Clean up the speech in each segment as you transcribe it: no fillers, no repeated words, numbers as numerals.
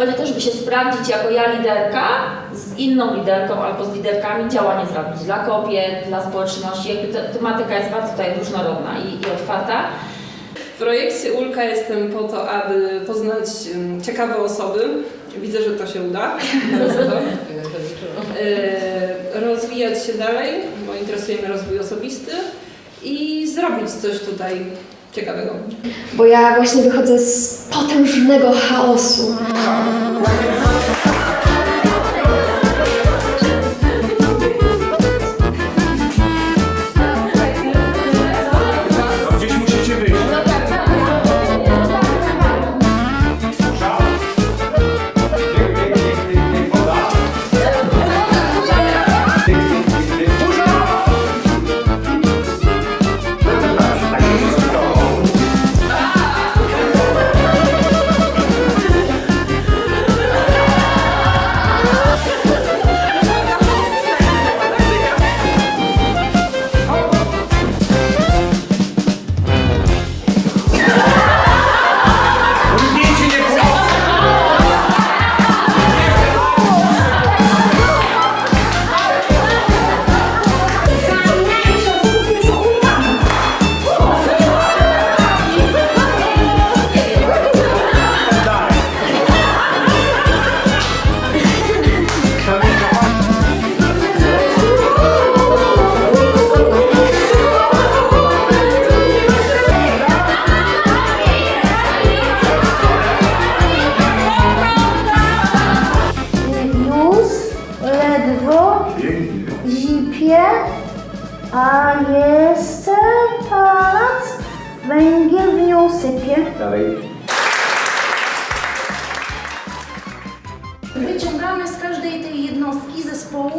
Chodzi o to, żeby się sprawdzić jako ja liderka z inną liderką albo z liderkami działanie zrobić dla kobiet, dla społeczności. Jakby tematyka jest bardzo tutaj różnorodna i otwarta. W projekcie Ulka jestem po to, aby poznać ciekawe osoby. Widzę, że to się uda. Rozwijać się dalej, bo interesuje mnie rozwój osobisty i zrobić coś tutaj ciekawego. Bo ja właśnie wychodzę z potężnego chaosu. Gdzieś musicie wyjść. Zipie, a jest pałac, węgiel w nią sypie. Dalej. Wyciągamy z każdej tej jednostki zespołu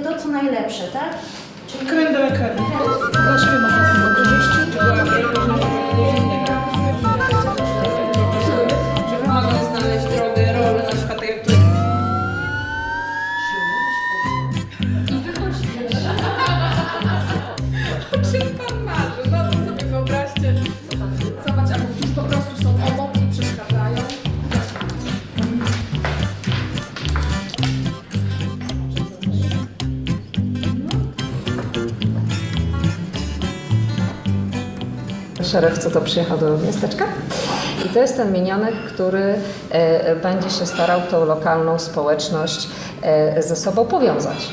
to, co najlepsze, tak? Czyli Krem de la creme. Dla siebie można z tego korzyści. Że pomagam znaleźć drogę, rolę, na przykład tak jak tu. O czym pan marzy? No to sobie wyobraźcie. Zobacz, albo gdzieś po prostu są obok i przeszkadzają. Szereg to przyjechał do miasteczka i to jest ten minionek, który będzie się starał tą lokalną społeczność ze sobą powiązać.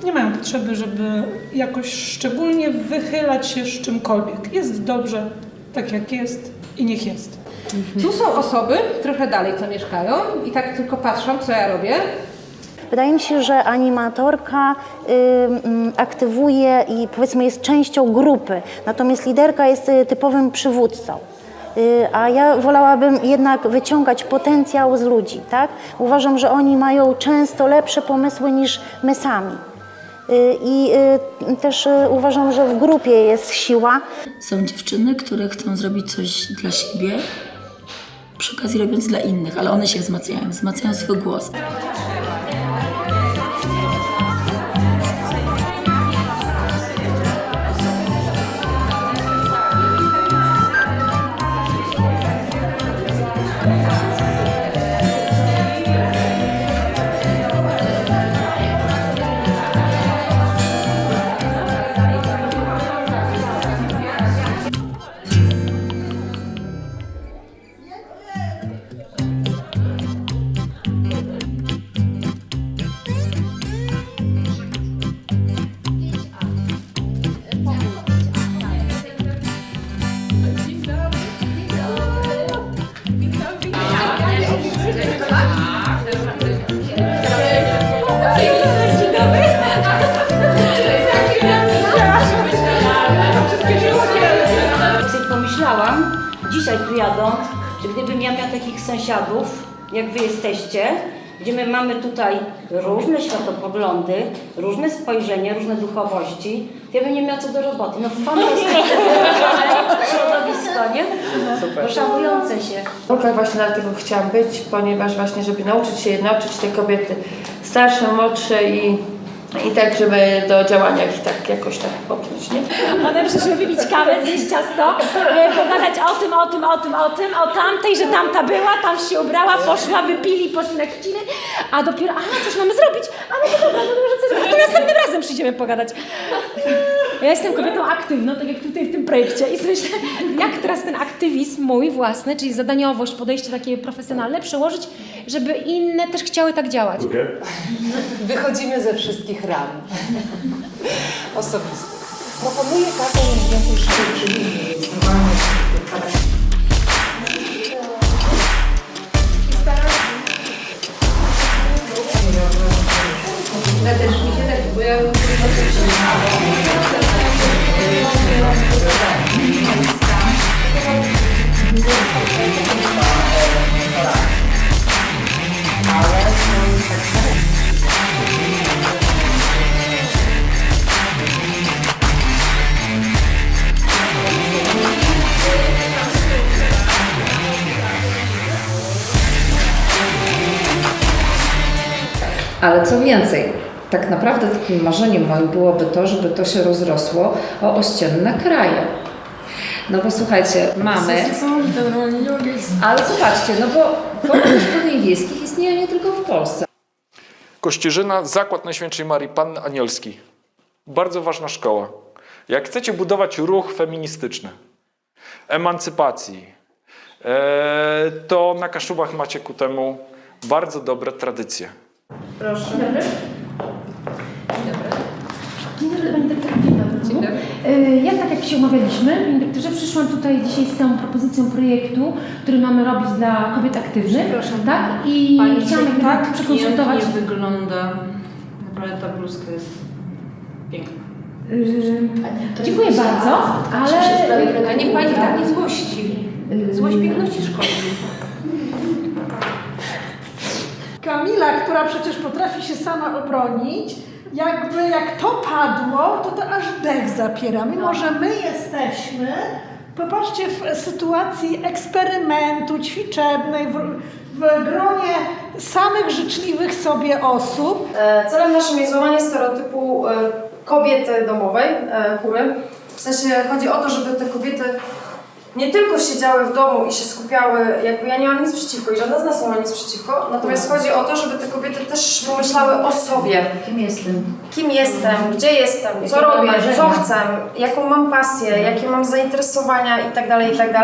Nie mają potrzeby, żeby jakoś szczególnie wychylać się z czymkolwiek. Jest dobrze, tak jak jest i niech jest. Tu są osoby trochę dalej, co mieszkają i tak tylko patrzą, co ja robię. wydaje mi się, że animatorka aktywuje i powiedzmy jest częścią grupy, natomiast liderka jest typowym przywódcą. A ja wolałabym jednak wyciągać potencjał z ludzi, tak? Uważam, że oni mają często lepsze pomysły niż my sami. I też uważam, że w grupie jest siła. Są dziewczyny, które chcą zrobić coś dla siebie, przy okazji robiąc dla innych, ale one się wzmacniają swój głos. Pomyślałam, dzisiaj tu jadąc, że gdybym ja miała takich sąsiadów, jak wy jesteście, gdzie my mamy tutaj różne światopoglądy, różne spojrzenia, różne duchowości, to ja bym nie miała co do roboty. No fantastyczne środowisko, nie? No, szanujące się. Ulka właśnie dlatego chciałam być, ponieważ właśnie, żeby nauczyć się jednoczyć te kobiety starsze, młodsze i I tak, żeby do działania ich tak jakoś tak popchnąć, nie? One przyszły wypić kawę, zjeść ciasto, pogadać o tamtej, że tamta była, tam się ubrała, poszła, wypili, poszli na chwilę, a dopiero, coś mamy zrobić, no to dobra, a to następnym razem przyjdziemy pogadać. Ja jestem kobietą aktywną, tak jak tutaj w tym projekcie i myślę, jak teraz ten aktywizm mój własny, czyli zadaniowość, podejście takie profesjonalne przełożyć, żeby inne też chciały tak działać. Wychodzimy ze wszystkich ram osobistych. Proponuję taką jakąś rzeczywistość. Też mi się tak, bo ja Ale co więcej, tak naprawdę takim marzeniem moim byłoby to, żeby to się rozrosło o ościenne kraje. No bo słuchajcie, mamy... Ale zobaczcie, no bo koło gospodyń wiejskich istnieje nie tylko w Polsce. Kościerzyna, Zakład Najświętszej Marii Panny Anielskiej. Bardzo ważna szkoła. Jak chcecie budować ruch feministyczny, emancypacji, to na Kaszubach macie ku temu bardzo dobre tradycje. Proszę. Dzień dobry. Dzień dobry, Pani Dyrektor. Dzień dobry. Ja tak jak się umawialiśmy, Panie Dyrektorze, przyszłam tutaj dzisiaj z całą propozycją projektu, który mamy robić dla kobiet aktywnych. Przepraszam. Tak? I Pani chciałam jakby tak przekonsultować. pięknie wygląda. Naprawdę ta bluzka jest piękna. Dziękuję bardzo, ale... A niech Pani tak nie złości. Złość piękności szkodzi. Kamila, która przecież potrafi się sama obronić, jak to padło, to aż dech zapiera. Mimo że my jesteśmy, popatrzcie, w sytuacji eksperymentu ćwiczebnej, w gronie samych życzliwych sobie osób. Celem naszym jest złamanie stereotypu kobiety domowej, kury. W sensie chodzi o to, żeby te kobiety nie tylko siedziały w domu i się skupiały, jakby ja nie mam nic przeciwko i żadna z nas nie ma nic przeciwko, natomiast chodzi o to, żeby te kobiety też pomyślały o sobie. Kim jestem? Kim jestem, gdzie jestem, co robię, co chcę, jaką mam pasję, jakie mam zainteresowania itd., itd.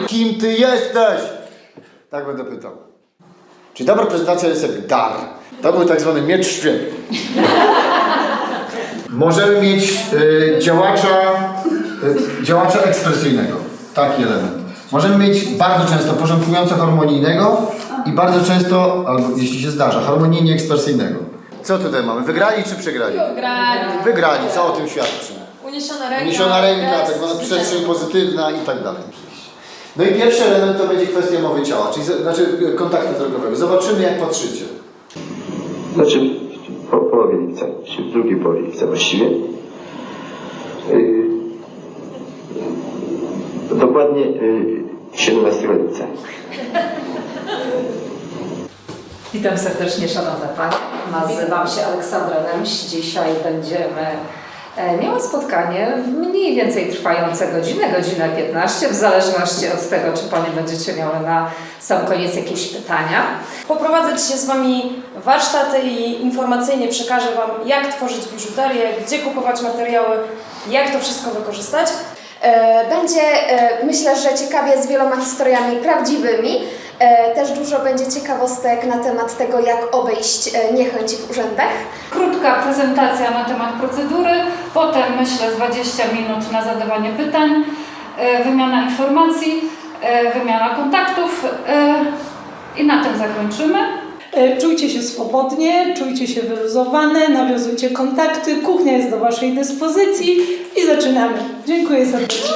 Kim ty jesteś? Tak będę pytał. Czyli dobra prezentacja jest jak dar. To był tak zwany miecz święty. Możemy mieć działacza ekspresyjnego. Taki element. Możemy mieć bardzo często porządkująco-harmonijnego i bardzo często, albo jeśli się zdarza, harmonijnie-ekspresyjnego. Co tutaj mamy? Wygrali czy przegrali? Wygrali. Wygrali. Co o tym świadczy? Uniesiona ręka, tak zwana przestrzeń pozytywna i tak dalej. No i pierwszy element to będzie kwestia mowy ciała, czyli kontaktu wzrokowego. Zobaczymy, jak patrzycie. Znaczy w połowie lipca, czy w drugiej połowie lipca właściwie. Dokładnie 17 lipca. Witam serdecznie, szanowne Panie. Nazywam się Aleksandra Nemś. Dzisiaj będziemy miały spotkanie mniej więcej trwające godzinę 15, w zależności od tego, czy Panie będziecie miały na sam koniec jakieś pytania. Poprowadzę dzisiaj z Wami warsztaty i informacyjnie przekażę Wam, jak tworzyć biżuterię, gdzie kupować materiały, jak to wszystko wykorzystać. Będzie, myślę, że ciekawie z wieloma historiami prawdziwymi. Też dużo będzie ciekawostek na temat tego, jak obejść niechęć w urzędach. Krótka prezentacja na temat procedury, potem myślę 20 minut na zadawanie pytań, wymiana informacji, wymiana kontaktów i na tym zakończymy. Czujcie się swobodnie, czujcie się wyluzowane, nawiązujcie kontakty, kuchnia jest do Waszej dyspozycji i zaczynamy. Dziękuję serdecznie.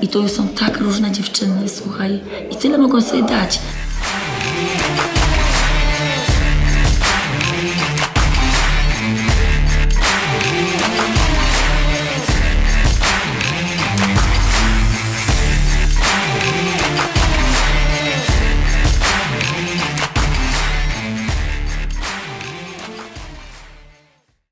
I to są tak różne dziewczyny, słuchaj, i tyle mogą sobie dać.